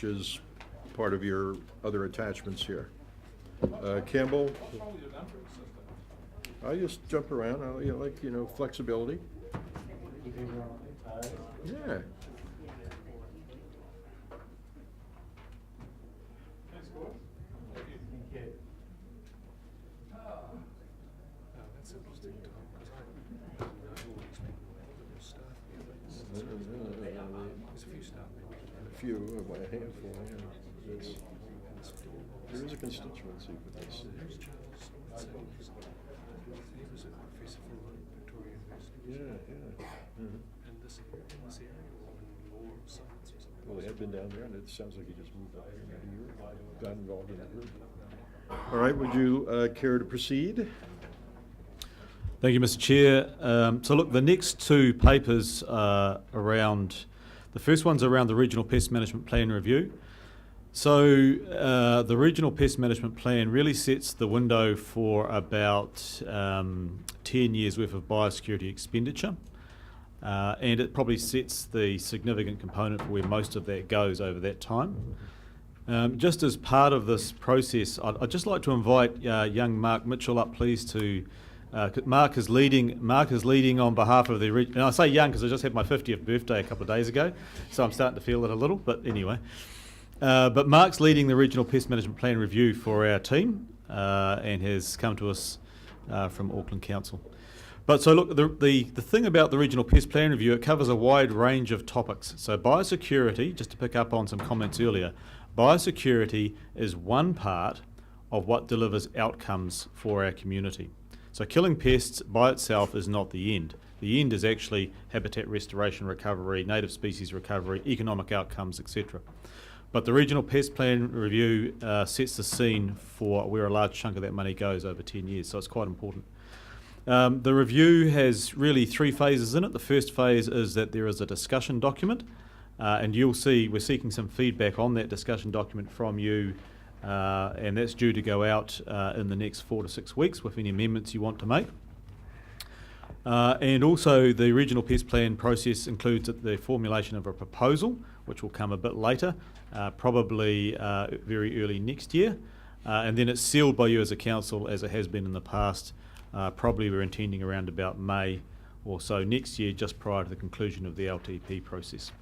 which is part of your other attachments here. Campbell, I just jump around. I like, flexibility. Yeah. That's interesting, Tom, because I know all these people, staff. There's a few staff members. A few, a handful, yeah. There is a constituency for this. There's Charles. He was a professor from Victoria University. Yeah. Mm-hmm. In this area, or in law or science or something. Well, they had been down there, and it sounds like he just moved up here maybe a year ago. Got involved in the group. All right, would you care to proceed? Thank you, Mr. Chair. So look, the next two papers are around, the first one's around the Regional Pest Management Plan Review. So the Regional Pest Management Plan really sets the window for about 10 years worth of biosecurity expenditure. And it probably sets the significant component for where most of that goes over that time. Just as part of this process, I'd just like to invite young Mark Mitchell up, please, to Mark is leading on behalf of the, and I say young because I just had my 50th birthday a couple of days ago, so I'm starting to feel it a little, but anyway. But Mark's leading the Regional Pest Management Plan Review for our team and has come to us from Auckland Council. But so look, the thing about the Regional Pest Plan Review, it covers a wide range of topics. So biosecurity, just to pick up on some comments earlier, biosecurity is one part of what delivers outcomes for our community. So killing pests by itself is not the end. The end is actually habitat restoration, recovery, native species recovery, economic outcomes, etc. But the Regional Pest Plan Review sets the scene for where a large chunk of that money goes over 10 years, so it's quite important. The review has really three phases in it. The first phase is that there is a discussion document, and you'll see we're seeking some feedback on that discussion document from you, and that's due to go out in the next 4 to 6 weeks with any amendments you want to make. And also the Regional Pest Plan process includes the formulation of a proposal, which will come a bit later, probably very early next year, and then it's sealed by you as a council as it has been in the past. Probably we're intending around about May or so next year, just prior to the conclusion of the LTP process.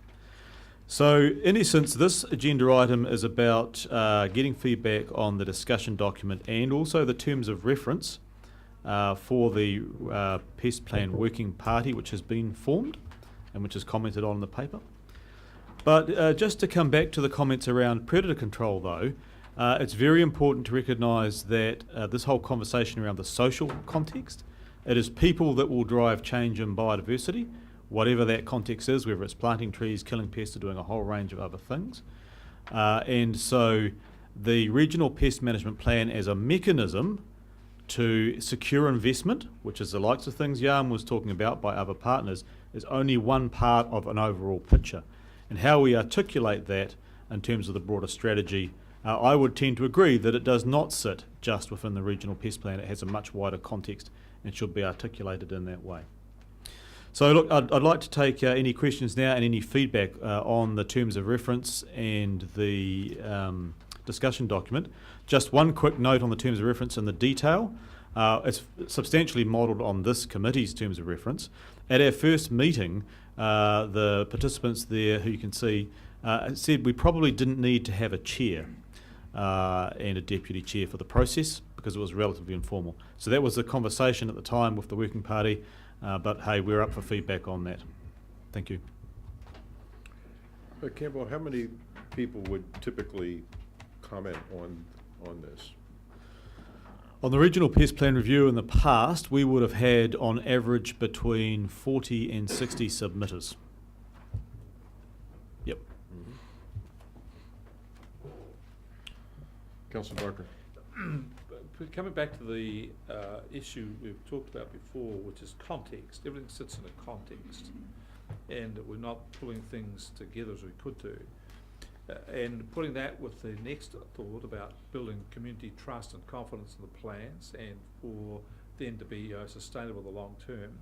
So in essence, this agenda item is about getting feedback on the discussion document and also the terms of reference for the Pest Plan Working Party, which has been formed and which is commented on in the paper. But just to come back to the comments around predator control though, it's very important to recognise that this whole conversation around the social context, it is people that will drive change in biodiversity, whatever that context is, whether it's planting trees, killing pests, or doing a whole range of other things. And so the Regional Pest Management Plan as a mechanism to secure investment, which is the likes of things Jan was talking about by other partners, is only one part of an overall picture. And how we articulate that in terms of the broader strategy, I would tend to agree that it does not sit just within the Regional Pest Plan. It has a much wider context and should be articulated in that way. So look, I'd like to take any questions now and any feedback on the terms of reference and the discussion document. Just one quick note on the terms of reference and the detail. It's substantially modelled on this committee's terms of reference. At our first meeting, the participants there, who you can see, said we probably didn't need to have a chair and a deputy chair for the process because it was relatively informal. So that was the conversation at the time with the working party. But hey, we're up for feedback on that. Thank you. Campbell, how many people would typically comment on this? On the Regional Pest Plan Review in the past, we would have had on average between 40 and 60 submitters. Yep. Mm-hmm. Councillor Barker. Coming back to the issue we've talked about before, which is context. Everything sits in a context, and we're not pulling things together as we could do. And putting that with the next thought about building community trust and confidence in the plans, and for them to be sustainable in the long term.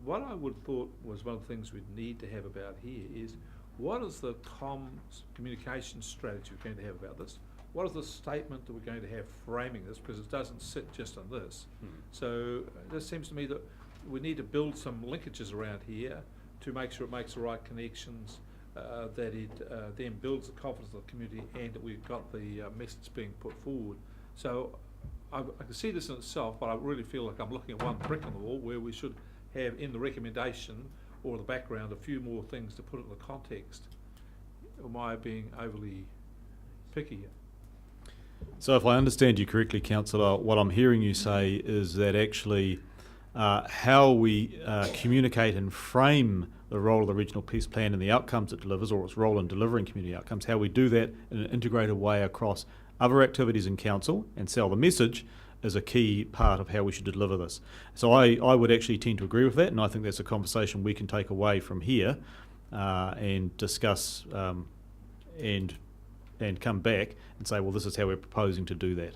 What I would thought was one of the things we'd need to have about here is what is the communication strategy we're going to have about this? What is the statement that we're going to have framing this? Because it doesn't sit just on this. So it seems to me that we need to build some linkages around here to make sure it makes the right connections, that it then builds the confidence of the community, and that we've got the message being put forward. So I can see this in itself, but I really feel like I'm looking at one brick on the wall where we should have in the recommendation or the background a few more things to put it in the context. Am I being overly picky here? So if I understand you correctly, Councillor, what I'm hearing you say is that actually how we communicate and frame the role of the regional pest plan and the outcomes it delivers, or its role in delivering community outcomes, how we do that in an integrated way across other activities in council and sell the message is a key part of how we should deliver this. So I would actually tend to agree with that, and I think that's a conversation we can take away from here and discuss and come back and say, well, this is how we're proposing to do that.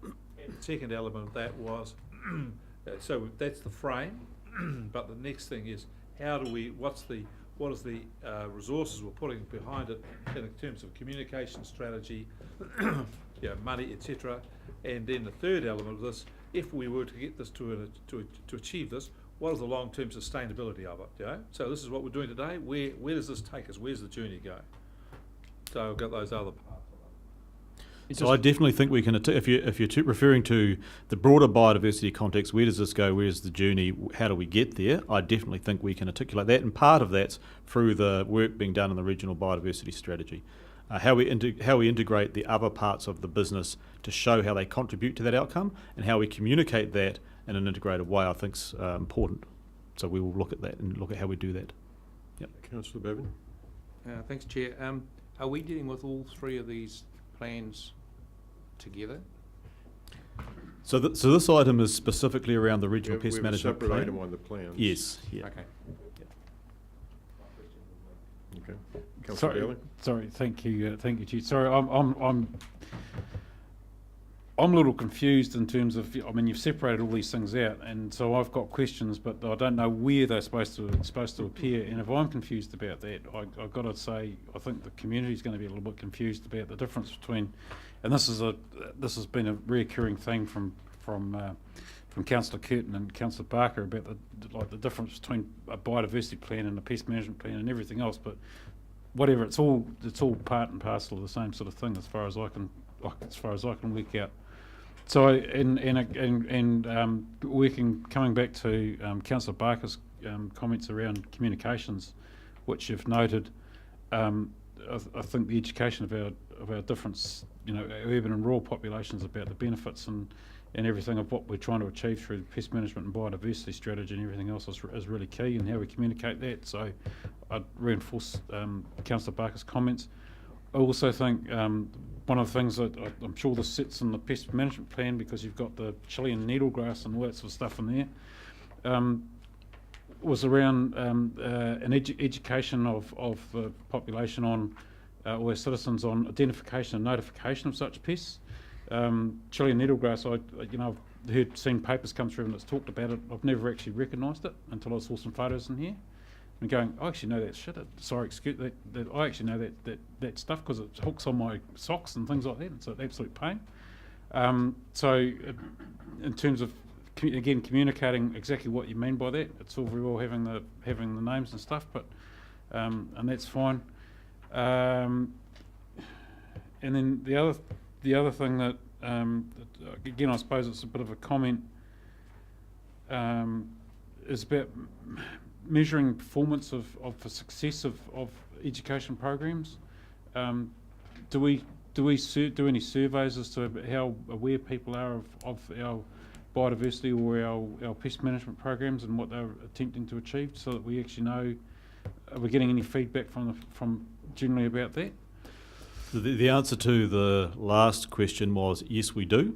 And the second element of that was, so that's the frame, but the next thing is, how do we, what is the resources we're putting behind it in terms of communication strategy, money, etc. And then the third element of this, if we were to get this to achieve this, what is the long-term sustainability of it? So this is what we're doing today. Where does this take us? Where's the journey go? So I've got those other parts. So I definitely think we can, if you're referring to the broader biodiversity context, where does this go, where's the journey, how do we get there, I definitely think we can articulate that, and part of that's through the work being done in the regional biodiversity strategy. How we integrate the other parts of the business to show how they contribute to that outcome, and how we communicate that in an integrated way, I think is important. So we will look at that and look at how we do that. Yep. Councillor Bevan? Thanks, Chair. Are we dealing with all three of these plans together? So this item is specifically around the regional pest We have a management separate plan. item on the plans. Yes. Yeah. Okay. Okay. Councillor Bailey? Sorry, thank you, Chief. Sorry, I'm a little confused in terms of, I mean, you've separated all these things out, and so I've got questions, but I don't know where they're supposed to appear. And if I'm confused about that, I've got to say I think the community's going to be a little bit confused about the difference between, and this has been a recurring thing from Councillor Curtin and Councillor Barker about the difference between a biodiversity plan and a pest management plan and everything else. But whatever, it's all part and parcel of the same sort of thing as far as I can work out. So, coming back to Councillor Barker's comments around communications, which you've noted, I think the education of our different, urban and rural populations about the benefits and everything of what we're trying to achieve through the pest management and biodiversity strategy and everything else is really key, and how we communicate that. So, I'd reinforce Councillor Barker's comments. I also think one of the things that I'm sure this sits in the pest management plan, because you've got the Chilean needlegrass and all that sort of stuff in there, was around an education of the population on, or our citizens on identification and notification of such pests. Chilean needlegrass, I've seen papers come through and it's talked about it. I've never actually recognised it until I saw some photos in here. And going, I actually know that shit. Sorry, excuse that. I actually know that stuff because it hooks on my socks and things like that. It's an absolute pain. So, in terms of again communicating exactly what you mean by that, it's all very well having the names and stuff, but and that's fine. And then the other thing that again, I suppose it's a bit of a comment, is about measuring performance of the success of education programs. Do we do any surveys as to how aware people are of our biodiversity or our pest management programs and what they're attempting to achieve, so that we actually know, are we getting any feedback from generally about that? The answer to the last question was yes, we do.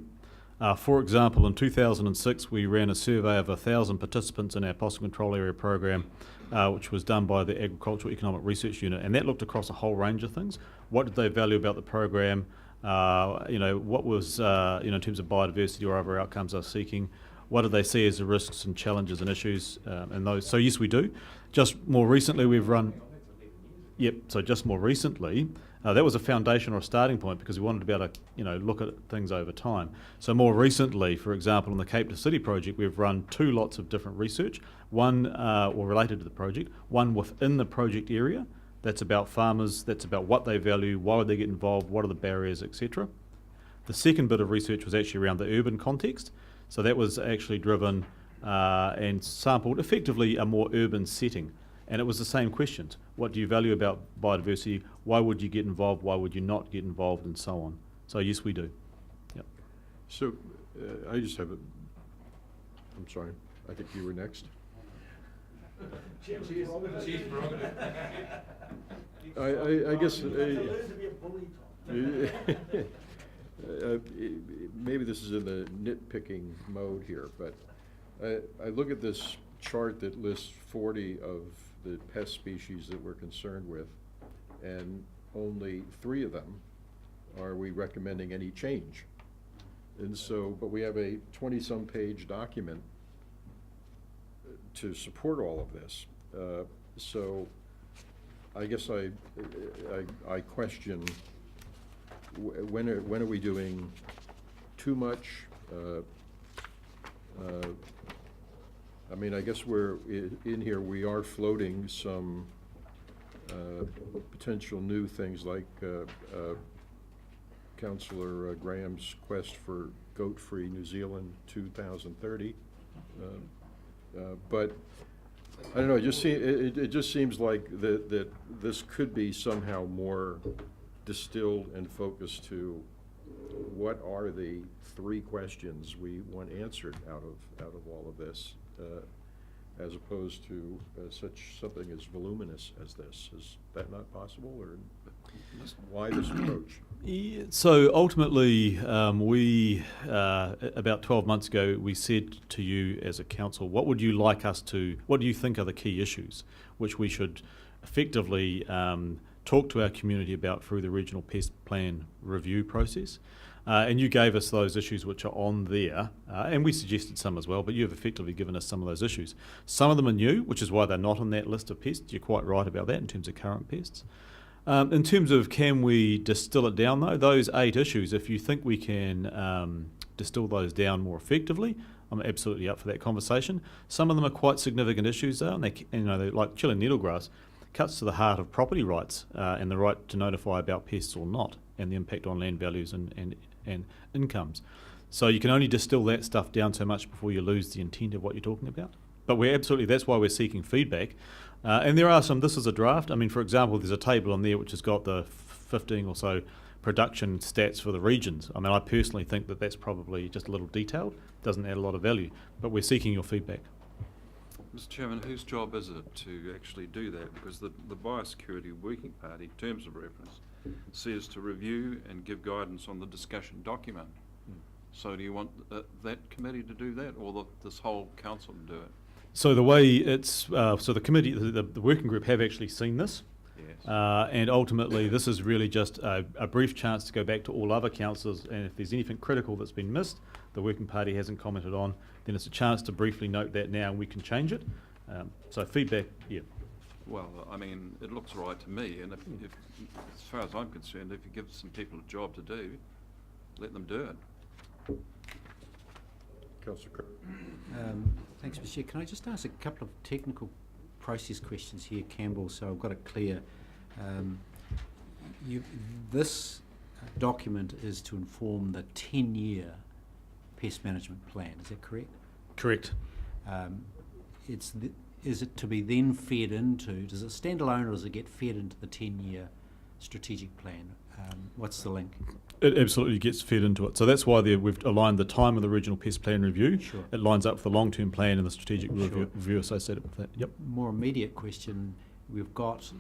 For example, in 2006, we ran a survey of 1,000 participants in our possum control area program, which was done by the Agricultural Economic Research Unit, and that looked across a whole range of things. What did they value about the program? What was, in terms of biodiversity or other outcomes they're seeking? What did they see as the risks and challenges and issues and those? So yes, we do. Just more recently, we've run. Yep, so just more recently, that was a foundation or a starting point because we wanted to be able to, look at things over time. So more recently, for example, in the Cape to City project, we've run 2 lots of different research, one or related to the project, one within the project area, that's about farmers, that's about what they value, why would they get involved, what are the barriers, etc. The second bit of research was actually around the urban context, so that was actually driven and sampled effectively a more urban setting. And it was the same questions. What do you value about biodiversity? Why would you get involved? Why would you not get involved? And so on. So yes, we do. Yep. So I just have I'm sorry, I think you were next. I guess maybe this is in the nitpicking mode here, but I look at this chart that lists 40 of the pest species that we're concerned with, and only 3 of them are we recommending any change. And so, but we have a 20-some page document to support all of this. So I guess I question when are we doing too much? I mean, I guess we're in here. We are floating some potential new things like Councillor Graham's quest for goat-free New Zealand 2030. But I don't know. It just seems like that this could be somehow more distilled and focused to what are the 3 questions we want answered out of all of this, as opposed to something as voluminous as this. Is that not possible, or why this approach? Yeah, so ultimately, we about 12 months ago, we said to you as a council, what do you think are the key issues which we should effectively talk to our community about through the regional pest plan review process? And you gave us those issues which are on there, and we suggested some as well, but you've effectively given us some of those issues. Some of them are new, which is why they're not on that list of pests. You're quite right about that in terms of current pests. In terms of can we distill it down though, those 8 issues, if you think we can distill those down more effectively, I'm absolutely up for that conversation. Some of them are quite significant issues though, and they're like Chilean needlegrass, cuts to the heart of property rights and the right to notify about pests or not, and the impact on land values and incomes. So you can only distill that stuff down so much before you lose the intent of what you're talking about. But that's why we're seeking feedback. And there are some, this is a draft. I mean, for example, there's a table on there which has got the 15 or so production stats for the regions. I mean, I personally think that that's probably just a little detailed, doesn't add a lot of value, but we're seeking your feedback. Mr. Chairman, whose job is it to actually do that? Because the Biosecurity Working Party, terms of reference, says to review and give guidance on the discussion document. So do you want that committee to do that, or this whole council to do it? So the way it's, so the committee, the working group have actually seen this. Yes. And ultimately this is really just a brief chance to go back to all other councillors, and if there's anything critical that's been missed, the working party hasn't commented on, then it's a chance to briefly note that now and we can change it. So feedback, yeah. Well, I mean, it looks right to me, and if, as far as I'm concerned, if you give some people a job to do, let them do it. Councillor Kirk. Thanks, Mr. Chair. Can I just ask a couple of technical process questions here, Campbell, so I've got it clear. This document is to inform the 10-year pest management plan, is that correct? Correct. Is it to be then fed into, does it stand alone or does it get fed into the 10-year strategic plan? What's the link? It absolutely gets fed into it. So that's why we've aligned the time of the regional pest plan review. Sure. It lines up with the long-term plan and the strategic Sure. review associated with that. Yep. More immediate question, we've got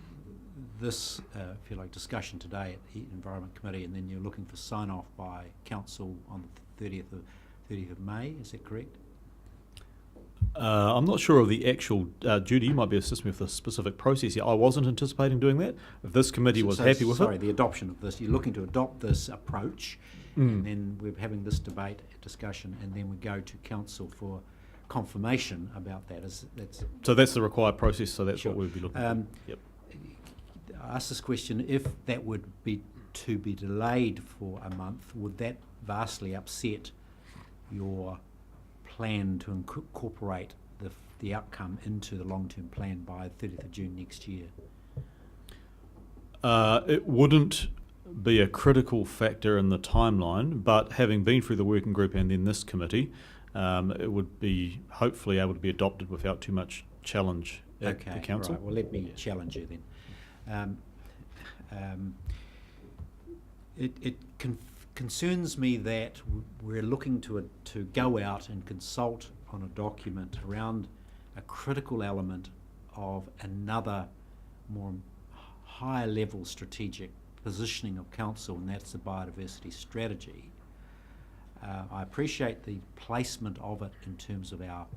this, if you like, discussion today at the Environment Committee, and then you're looking for sign-off by Council on the 30th of May, is that correct? I'm not sure of the actual, Judy, you might be assisting me with the specific process here. I wasn't anticipating doing that. If this committee was happy with sorry, it. the adoption of this, you're looking to adopt this approach, and then we're having this debate, discussion, and then we go to Council for confirmation about that. So that's the required process, so that's Sure. what we'd be looking for. Yep. I ask this question, if that would be to be delayed for a month, would that vastly upset your plan to incorporate the outcome into the long-term plan by 30th of June next year? It wouldn't be a critical factor in the timeline, but having been through the working group and then this committee, it would be hopefully able to be adopted without too much challenge at the council. Right, well, let me challenge you then. It concerns me that we're looking to go out and consult on a document around a critical element of another more higher level strategic positioning of council, and that's the biodiversity strategy. I appreciate the placement of it in terms of our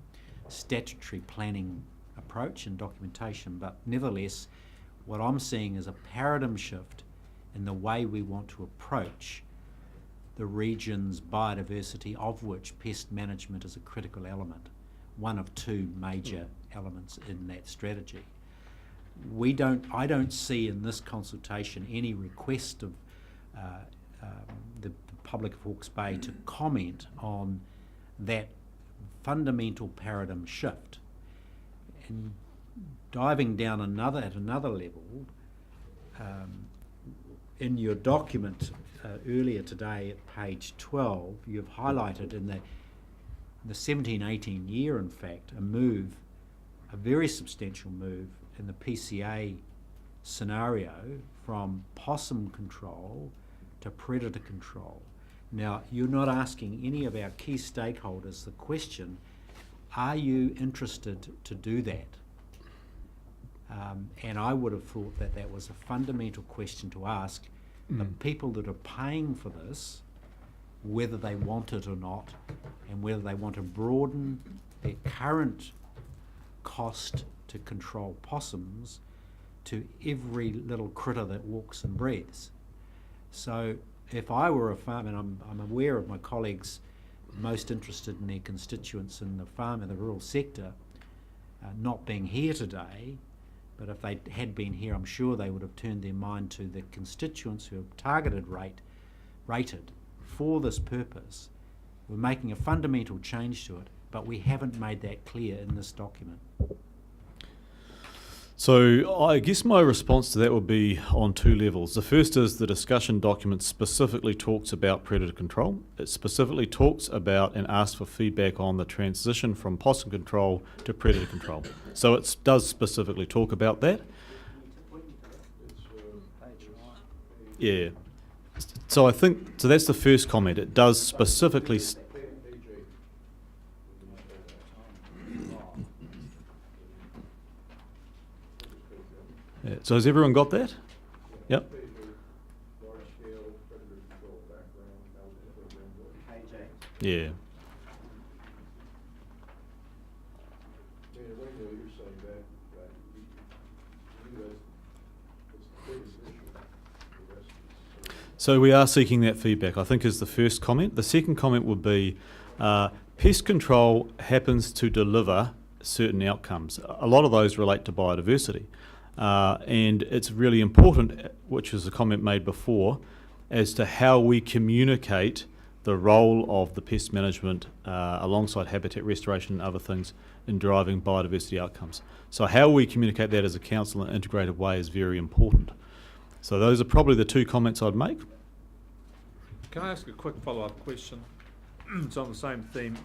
statutory planning approach and documentation, but nevertheless, what I'm seeing is a paradigm shift in the way we want to approach the region's biodiversity, of which pest management is a critical element, one of two major elements in that strategy. I don't see in this consultation any request of the public of Hawke's Bay to comment on that fundamental paradigm shift. And diving down at another level, in your document earlier today at page 12, you've highlighted in the 17-18 year, in fact, a very substantial move in the PCA scenario from possum control to predator control. Now, you're not asking any of our key stakeholders the question, are you interested to do that? And I would have thought that that was a fundamental question to ask the people that are paying for this, whether they want it or not, and whether they want to broaden their current cost to control possums to every little critter that walks and breathes. So if I were a farmer, and I'm aware of my colleagues most interested in their constituents in the farm and the rural sector not being here today, but if they had been here, I'm sure they would have turned their mind to the constituents who have targeted rated for this purpose. We're making a fundamental change to it, but we haven't made that clear in this document. So I guess my response to that would be on two levels. The first is the discussion document specifically talks about predator control. It specifically talks about and asks for feedback on the transition from possum control to predator control. So it does specifically talk about that. Yeah. So I think, so that's the first comment. It does specifically... Yeah. So has everyone got that? Yep. Yeah. So we are seeking that feedback, I think, is the first comment. The second comment would be pest control happens to deliver certain outcomes. A lot of those relate to biodiversity. And it's really important, which is a comment made before, as to how we communicate the role of the pest management alongside habitat restoration and other things in driving biodiversity outcomes. So how we communicate that as a council in an integrated way is very important. So those are probably the two comments I'd make. Can I ask a quick follow-up question? It's on the same theme.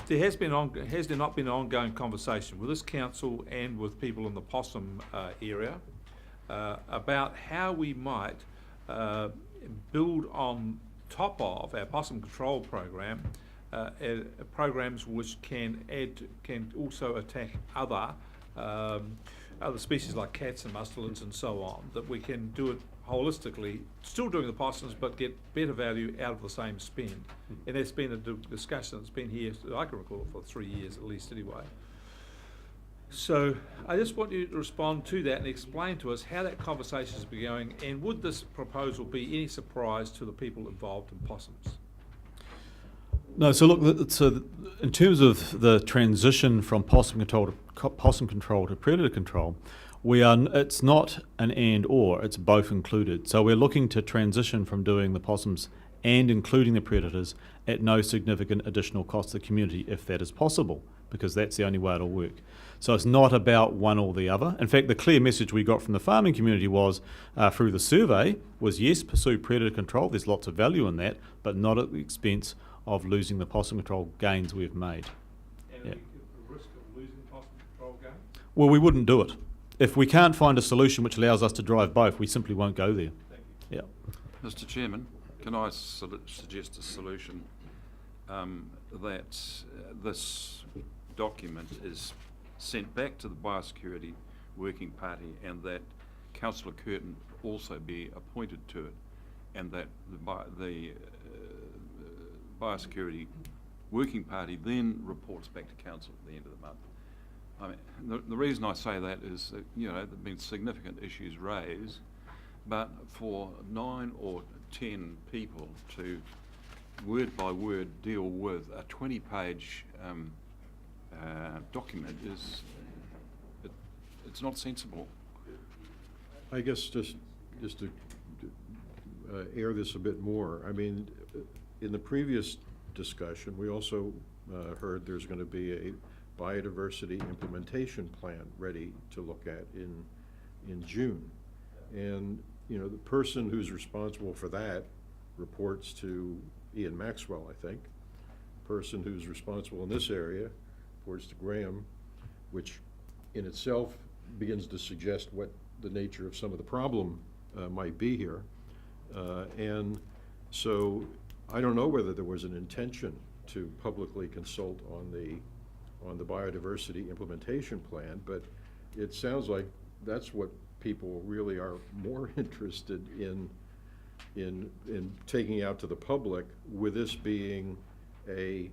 Has there not been an ongoing conversation with this council and with people in the possum area about how we might build on top of our possum control program programs which can also attack other species like cats and mustelids and so on, that we can do it holistically, still doing the possums, but get better value out of the same spend. And that's been a discussion that's been here, I can recall, for 3 years at least anyway. So I just want you to respond to that and explain to us how that conversation has been going, and would this proposal be any surprise to the people involved in possums? No, so look, in terms of the transition from possum control to predator control, it's not an and or, it's both included. So we're looking to transition from doing the possums and including the predators at no significant additional cost to the community, if that is possible, because that's the only way it'll work. So it's not about one or the other. In fact, the clear message we got from the farming community was, through the survey, was yes, pursue predator control, there's lots of value in that, but not at the expense of losing the possum control gains we've made. And Yeah. at the risk of losing possum control gain? Well, we wouldn't do it. If we can't find a solution which allows us to drive both, we simply won't go there. Thank you. Yeah. Mr Chairman, can I suggest a solution that this document is sent back to the Biosecurity Working Party and that Councillor Curtin also be appointed to it, and that the Biosecurity Working Party then reports back to Council at the end of the month. I mean, the reason I say that is that, you know, there have been significant issues raised, but for 9 or 10 people to word by word deal with a 20-page document it's not sensible. I guess just to air this a bit more, I mean, in the previous discussion, we also heard there's going to be a biodiversity implementation plan ready to look at in June. And, you know, the person who's responsible for that reports to Ian Maxwell, I think. Person who's responsible in this area reports to Graham, which in itself begins to suggest what the nature of some of the problem might be here. And so I don't know whether there was an intention to publicly consult on the biodiversity implementation plan, but it sounds like that's what people really are more interested in taking out to the public, with this being a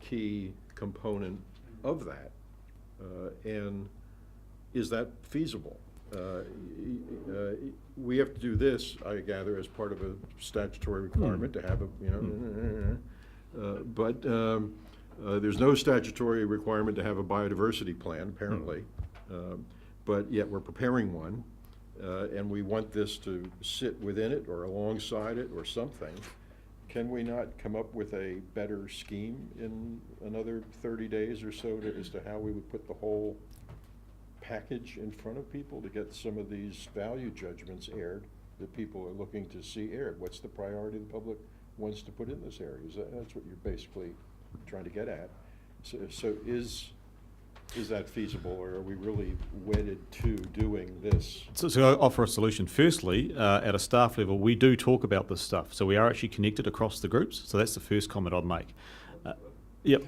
key component of that. And is that feasible? We have to do this, I gather, as part of a statutory requirement to have a, you know, but there's no statutory requirement to have a biodiversity plan, apparently. But yet we're preparing one, and we want this to sit within it or alongside it or something. Can we not come up with a better scheme in another 30 days or so as to how we would put the whole package in front of people to get some of these value judgments aired that people are looking to see aired? What's the priority the public wants to put in this area? That's what you're basically trying to get at. So is that feasible, or are we really wedded to doing this? So I offer a solution. Firstly, at a staff level, we do talk about this stuff. So we are actually connected across the groups. So that's the first comment I'd make. Yep.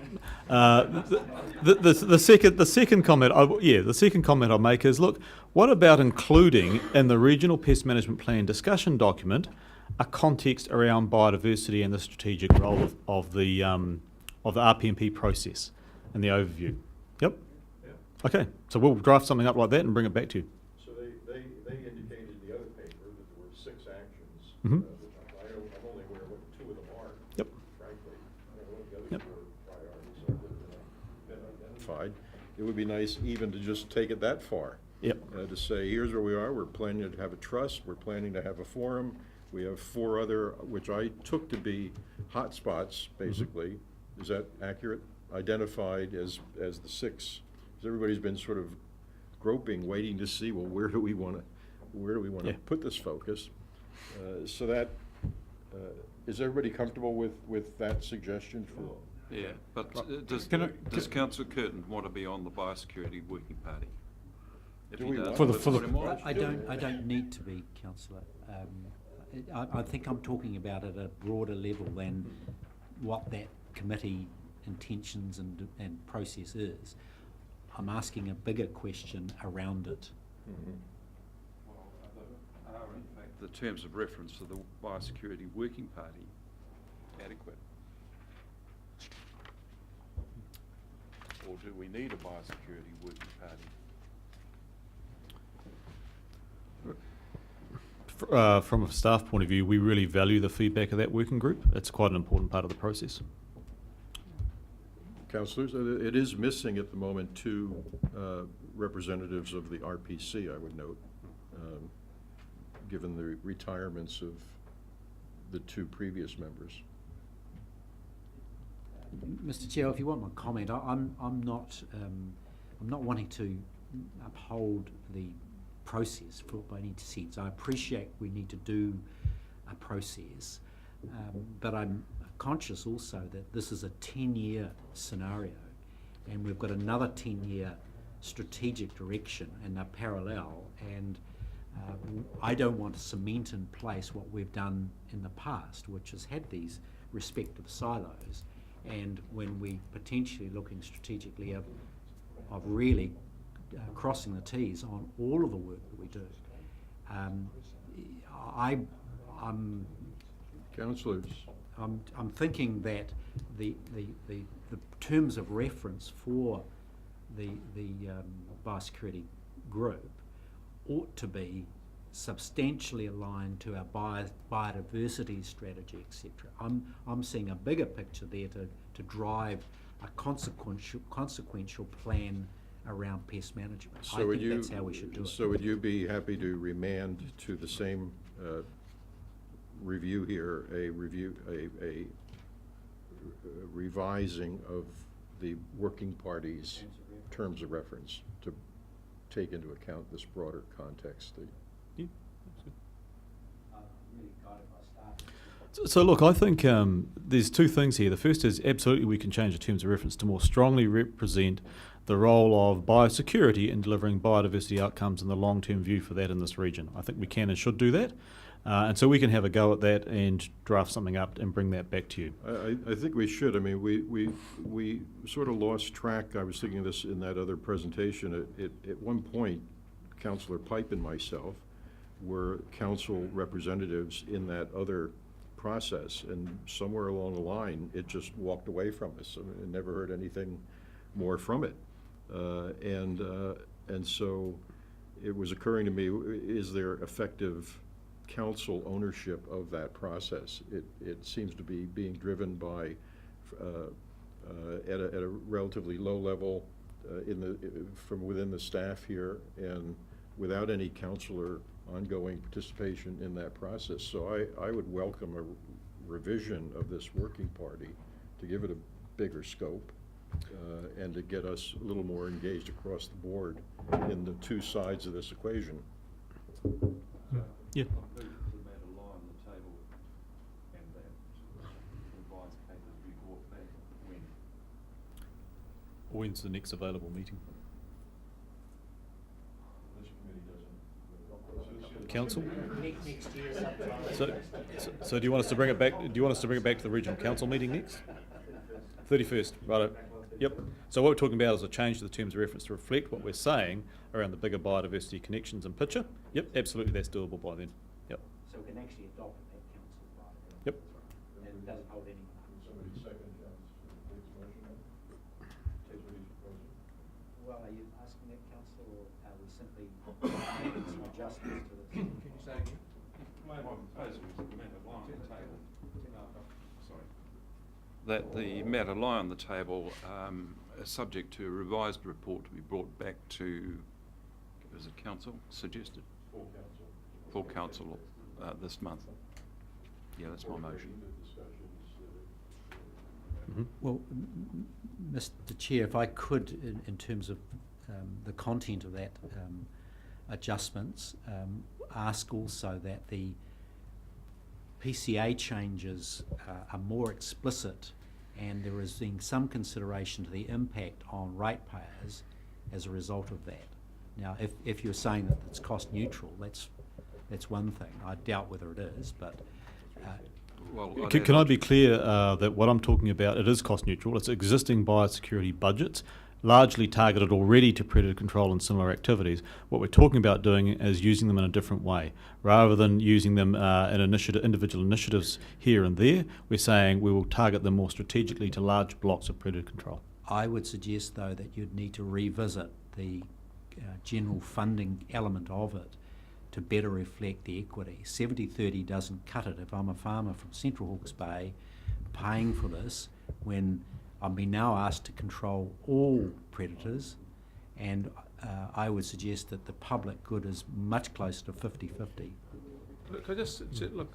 The second comment, the second comment I'll make is, look, what about including in the Regional Pest Management Plan discussion document a context around biodiversity and the strategic role of the RPMP process and the overview? Yep. Okay, so we'll draft something up like that and bring it back to you. So they indicated in the other paper that there were 6 actions, Mhm. which I'm only aware of what 2 of them are. Yep. Frankly, I don't know what the others Yep. were priorities, so it would have been identified. It would be nice even to just take it that far. Yep. To say, here's where we are, we're planning to have a trust, we're planning to have a forum, we have 4 other, which I took to be hotspots, basically. Is that accurate? Identified as the 6. Because everybody's been sort of groping, waiting to see, well, where do we want to put this focus? So that, is everybody comfortable with that suggestion for? Yeah, but does Councillor Curtin want to be on the Biosecurity Working Party? If Do he we does, want- For the- let's for the- put him on. I don't need to be, Councillor. I think I'm talking about at a broader level than what that committee intentions and process is. I'm asking a bigger question around it. Well, are in fact the terms of reference for the Biosecurity Working Party adequate? Or do we need a Biosecurity Working Party? From a staff point of view, we really value the feedback of that working group. It's quite an important part of the process. Councillors, it is missing at the moment two representatives of the RPC, I would note, given the retirements of the two previous members. Mr. Chair, if you want my comment, I'm not wanting to uphold the process by any sense. I appreciate we need to do a process, but I'm conscious also that this is a 10-year scenario, and we've got another 10-year strategic direction and a parallel, and I don't want to cement in place what we've done in the past, which has had these respective silos, and when we potentially looking strategically of really crossing the T's on all of the work that we do. I'm Councillors, I'm thinking that the terms of reference for the biosecurity group ought to be substantially aligned to our biodiversity strategy, etc. I'm seeing a bigger picture there to drive a consequential plan around pest management. I think that's how we should do it. So would you be happy to remand to the same review here, a revising of the working party's terms of reference to take into account this broader context? Yeah. So look, I think there's two things here. The first is absolutely we can change the terms of reference to more strongly represent the role of biosecurity in delivering biodiversity outcomes and the long-term view for that in this region. I think we can and should do that. And so we can have a go at that and draft something up and bring that back to you. I think we should. I mean, we sort of lost track. I was thinking of this in that other presentation. At one point, Councillor Pipe and myself were council representatives in that other process, and somewhere along the line, it just walked away from us. I mean, I never heard anything more from it. And so it was occurring to me, is there effective council ownership of that process? It seems to be being driven by, at a relatively low level from within the staff here, and without any councillor ongoing participation in that process. So I would welcome a revision of this working party to give it a bigger scope and to get us a little more engaged across the board in the two sides of this equation. Yeah. When's the next available meeting? Council? So do you want us to bring it back? Do you want us to bring it back to the regional council meeting next? 31st, right? Yep. So what we're talking about is a change to the terms of reference to reflect what we're saying around the bigger biodiversity connections and picture. Yep, absolutely, that's doable by then. Yep. So we can actually adopt that council, right? Yep. And it doesn't hold any. Well, are you asking that council, or are we simply making some adjustments to this? Can you say again? That the matter lie on the table, subject to a revised report to be brought back to, is it council suggested? Full council this month. Yeah, that's my motion. Mm-hmm. Well, Mr. Chair, if I could, in terms of the content of that adjustments, ask also that the PCA changes are more explicit, and there is being some consideration to the impact on ratepayers as a result of that. Now, if you're saying that it's cost neutral, that's one thing. I doubt whether it is, but Well, Can I be clear that what I'm talking about, it is cost neutral. It's existing biosecurity budgets, largely targeted already to predator control and similar activities. What we're talking about doing is using them in a different way. Rather than using them in individual initiatives here and there, we're saying we will target them more strategically to large blocks of predator control. I would suggest, though, that you'd need to revisit the general funding element of it to better reflect the equity. 70-30 doesn't cut it. If I'm a farmer from Central Hawke's Bay paying for this, when I'm being now asked to control all predators, and I would suggest that the public good is much closer to 50-50. Look, I just, look,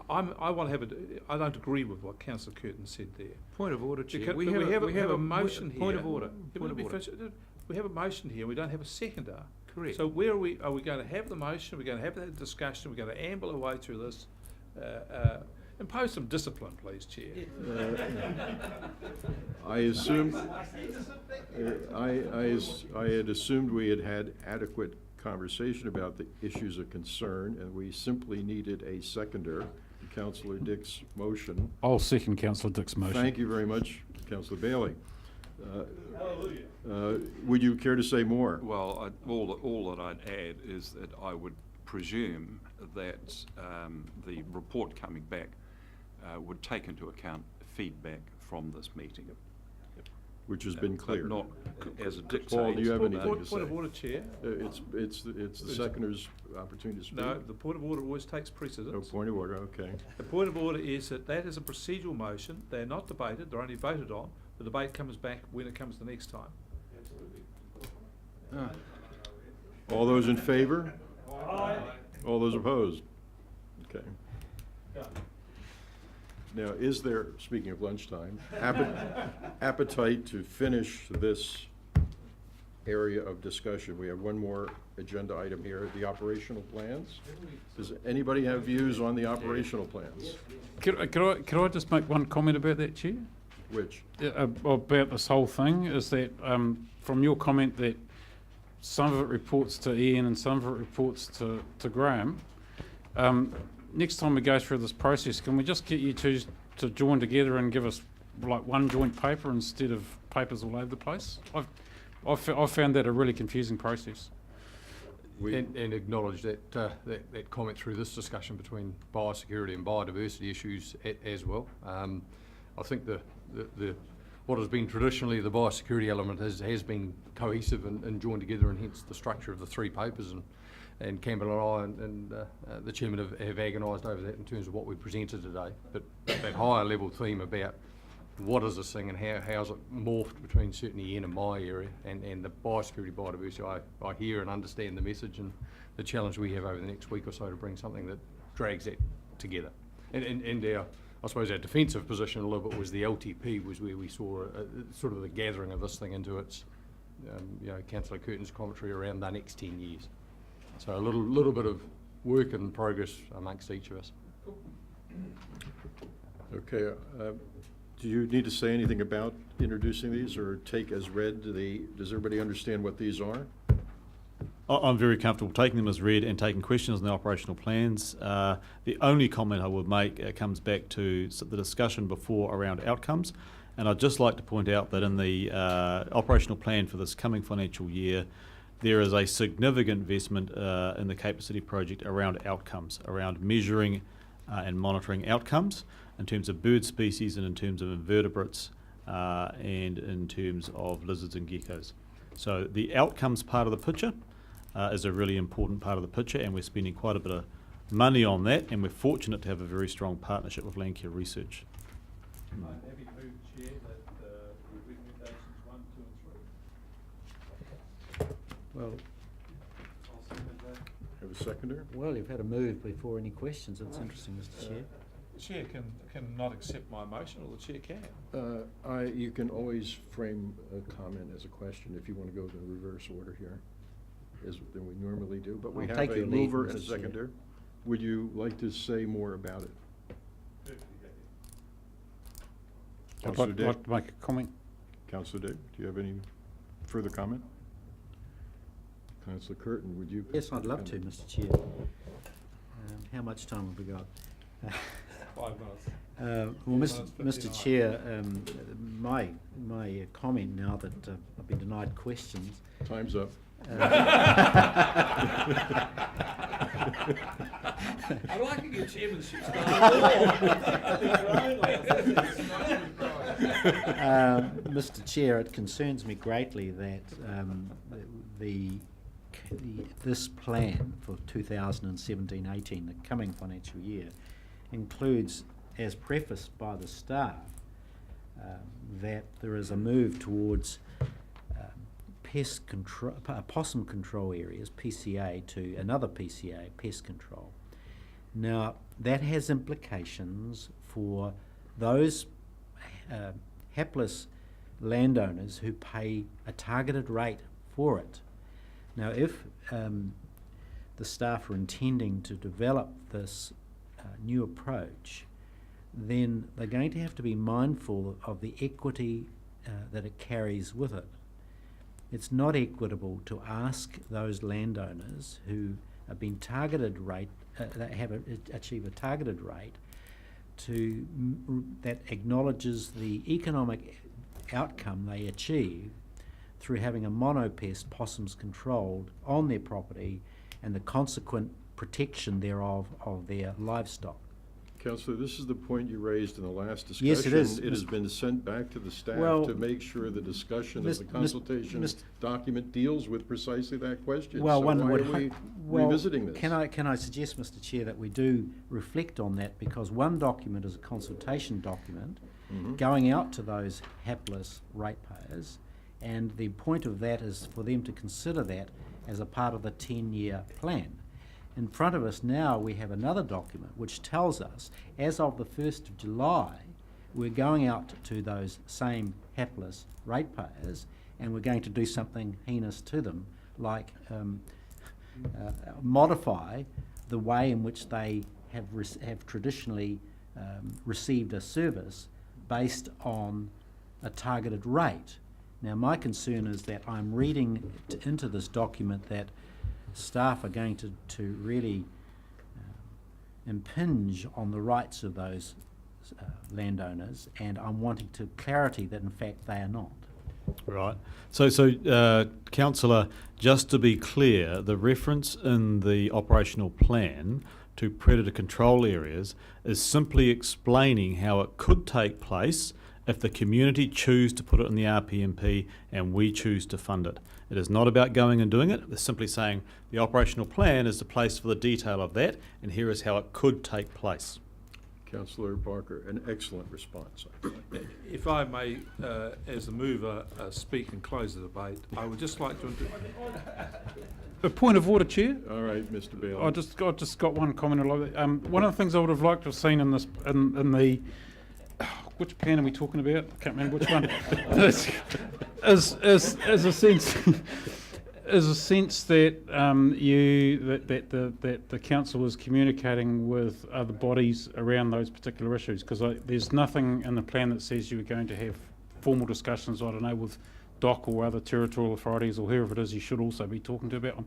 I want to have I don't agree with what Councillor Curtin said there. Point of order, Chair. Because We have a motion here. Point of order. Yeah, Point let of me order. finish. We have a motion here, we don't have a seconder. Correct. So where are we going to have the motion, we're going to have that discussion, we're going to amble our way through this? Impose some discipline, please, Chair. I assumed, I had assumed we had adequate conversation about the issues of concern, and we simply needed a seconder to Councillor Dick's motion. I'll second Councillor Dick's motion. Thank you very much, Councillor Bailey. Would you care to say more? Well, all that I'd add is that I would presume that the report coming back would take into account feedback from this meeting. Which has been But clear. not as a dictate. Paul, do you have anything to Point say? of order, Chair. It's the seconder's opportunity to speak. No, the point of order always takes precedence. No point of order, okay. The point of order is that is a procedural motion, they're not debated, they're only voted on. The debate comes back when it comes the next time. All those in favor? Aye. All those opposed? Okay. Now, is there, speaking of lunchtime, appetite to finish this area of discussion? We have one more agenda item here, the operational plans. Does anybody have views on the operational plans? Could I just make one comment about that, Chair? Which? About this whole thing, is that from your comment that some of it reports to Ian and some of it reports to Graham, next time we go through this process, can we just get you to join together and give us like one joint paper instead of papers all over the place? I've found that a really confusing process. And acknowledge that that comment through this discussion between biosecurity and biodiversity issues as well. I think the what has been traditionally the biosecurity element has been cohesive and joined together, and hence the structure of the three papers. And Campbell and I and the chairman have agonised over that in terms of what we presented today. But that higher level theme about what is this thing and how's it morphed between certainly Ian and my area and the biosecurity, biodiversity, I hear and understand the message and the challenge we have over the next week or so to bring something that drags that together. And our, I suppose our defensive position a little bit was the LTP was where we saw sort of the gathering of this thing into its, Councillor Curtin's commentary around the next 10 years. So a little bit of work in progress amongst each of us. Okay, do you need to say anything about introducing these or take as read does everybody understand what these are? I'm very comfortable taking them as read and taking questions on the operational plans. The only comment I would make comes back to the discussion before around outcomes. And I'd just like to point out that in the operational plan for this coming financial year, there is a significant investment in the Cape City project around outcomes, around measuring and monitoring outcomes in terms of bird species and in terms of invertebrates and in terms of lizards and geckos. So the outcomes part of the picture is a really important part of the picture, and we're spending quite a bit of money on that, and we're fortunate to have a very strong partnership with Landcare Research. I'm happy to move, Chair, that recommendations 1, 2 and 3. Well, I'll second that. Have a seconder? well, you've had a move before any questions. It's interesting, Mr. Chair. The Chair can not accept my motion, or the Chair can. You can always frame a comment as a question if you want to go the reverse order here, than we normally do. But we I'll have take a your lead, mover and a Mr. Chair. seconder. Would you like to say more about it? I'd Councillor like Dick? to make a comment. Councillor Dick, do you have any further comment? Councillor Curtin, would you? Yes, I'd love to, Mr. Chair. How much time have we got? 5 minutes. Well, 5 minutes, Mr. 59. Chair, my comment now that I've been denied questions. Time's up. I like your chairmanship Mr. Chair, it concerns me greatly that this plan for 2017-18, the coming financial year, includes, as prefaced by the staff, that there is a move towards pest control, possum control areas, PCA, to another PCA, pest control. Now, that has implications for those hapless landowners who pay a targeted rate for it. Now, if the staff are intending to develop this new approach, then they're going to have to be mindful of the equity that it carries with it. It's not equitable to ask those landowners who have been targeted rate, that have achieve a targeted rate, that acknowledges the economic outcome they achieve through having a monopest possums controlled on their property and the consequent protection thereof of their livestock. Councillor, this is the point you raised in the last discussion. Yes, it is. It has been sent back to the staff Well, to make sure the discussion of the Mr. consultation document deals with precisely that question. Well, So one why would are we hope. Well, revisiting this? Can I suggest, Mr. Chair, that we do reflect on that, because one document is a consultation document going out to those hapless ratepayers, and the point of that is for them to consider that as a part of the 10-year plan. In front of us now we have another document which tells us, as of the 1st of July, we're going out to those same hapless ratepayers and we're going to do something heinous to them, like modify the way in which they have traditionally received a service based on a targeted rate. Now, my concern is that I'm reading into this document that staff are going to really impinge on the rights of those landowners, and I'm wanting clarity that in fact they are not. Right. So, Councillor, just to be clear, the reference in the operational plan to predator control areas is simply explaining how it could take place if the community choose to put it in the RPMP and we choose to fund it. It is not about going and doing it. It's simply saying the operational plan is the place for the detail of that, and here is how it could take place. Councillor Barker, an excellent response. If I may, as the mover, speak and close the debate, I would just like to... A point of order, Chair. All right, Mr. Bailey. I just got one comment. One of the things I would have liked to have seen in this, in the, which plan are we talking about? I can't remember which one. is a sense, is a sense that that the council is communicating with other bodies around those particular issues, because there's nothing in the plan that says you're going to have formal discussions, I don't know, with DOC or other territorial authorities or whoever it is you should also be talking to about them,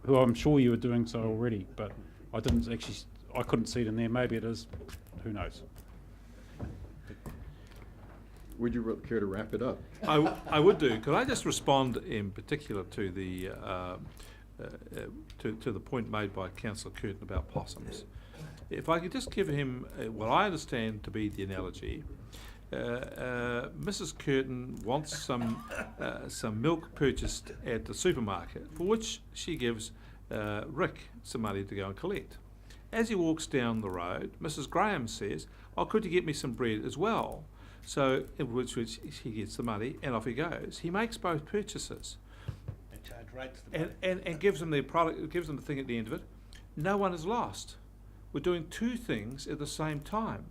who I'm sure you were doing so already, but I couldn't see it in there. Maybe it is, who knows. Would you care to wrap it up? I would do. Could I just respond in particular to the to the point made by Councillor Curtin about possums? If I could just give him what I understand to be the analogy. Mrs. Curtin wants some milk purchased at the supermarket, for which she gives Rick some money to go and collect. As he walks down the road, Mrs. Graham says, "Oh, could you get me some bread as well?" So, in which he gets the money and off he goes. He makes both purchases, and gives them the product, gives them the thing at the end of it. No one is lost. We're doing two things at the same time,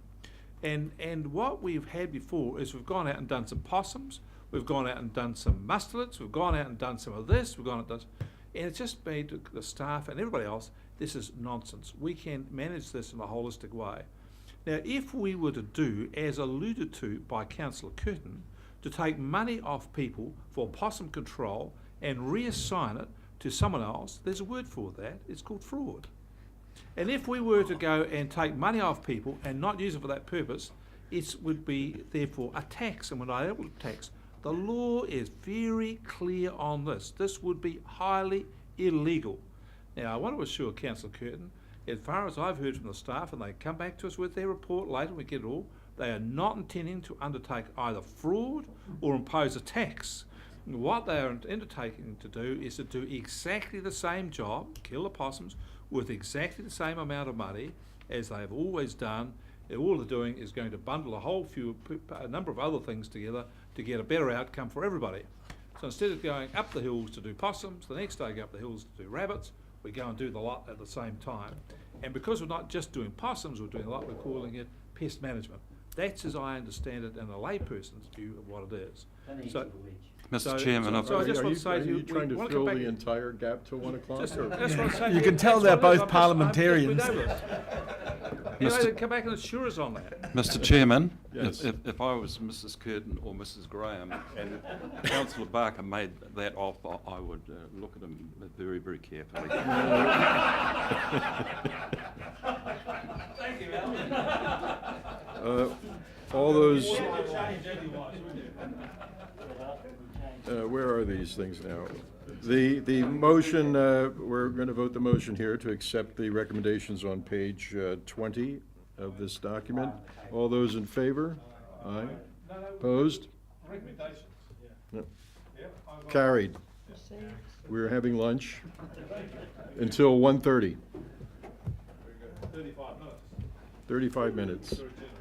and what we've had before is we've gone out and done some possums, we've gone out and done some mustelids, we've gone out and done some of this, we've gone out and done, and it's just made the staff and everybody else. This is nonsense. We can manage this in a holistic way. Now, if we were to do, as alluded to by Councillor Curtin, to take money off people for possum control and reassign it to someone else, there's a word for that, it's called fraud. And if we were to go and take money off people and not use it for that purpose, it would be therefore a tax, and we're not able to tax. The law is very clear on this. This would be highly illegal. Now, I want to assure Councillor Curtin, as far as I've heard from the staff, and they come back to us with their report later, we get it all, they are not intending to undertake either fraud or impose a tax. What they are undertaking to do is to do exactly the same job, kill the possums, with exactly the same amount of money as they have always done, And all they're doing is going to bundle a number of other things together to get a better outcome for everybody. So instead of going up the hills to do possums, the next day go up the hills to do rabbits, we go and do the lot at the same time. And because we're not just doing possums, we're doing a lot, we're calling it pest management. That's as I understand it in a layperson's view of what it is. So, Mr. Chairman, I've so I just want to say Are to you you, trying we to wanna fill come the back- entire gap till 1 o'clock? Just, or- that's what I'm saying. You can tell That's they're what it is. both I'm just- parliamentarians. we know this. You know, come back and assure us on that. Mr. Chairman, Yes. if I was Mrs. Curtin or Mrs. Graham and Councillor Barker made that offer, I would look at him very, very carefully. All those, where are these things now? The motion, we're going to vote the motion here to accept the recommendations on page 20 of this document. All those in favor? Aye. Opposed? Recommendations, No. Carried. We're having lunch until 1:30. 35 minutes. 35 minutes. Very generous.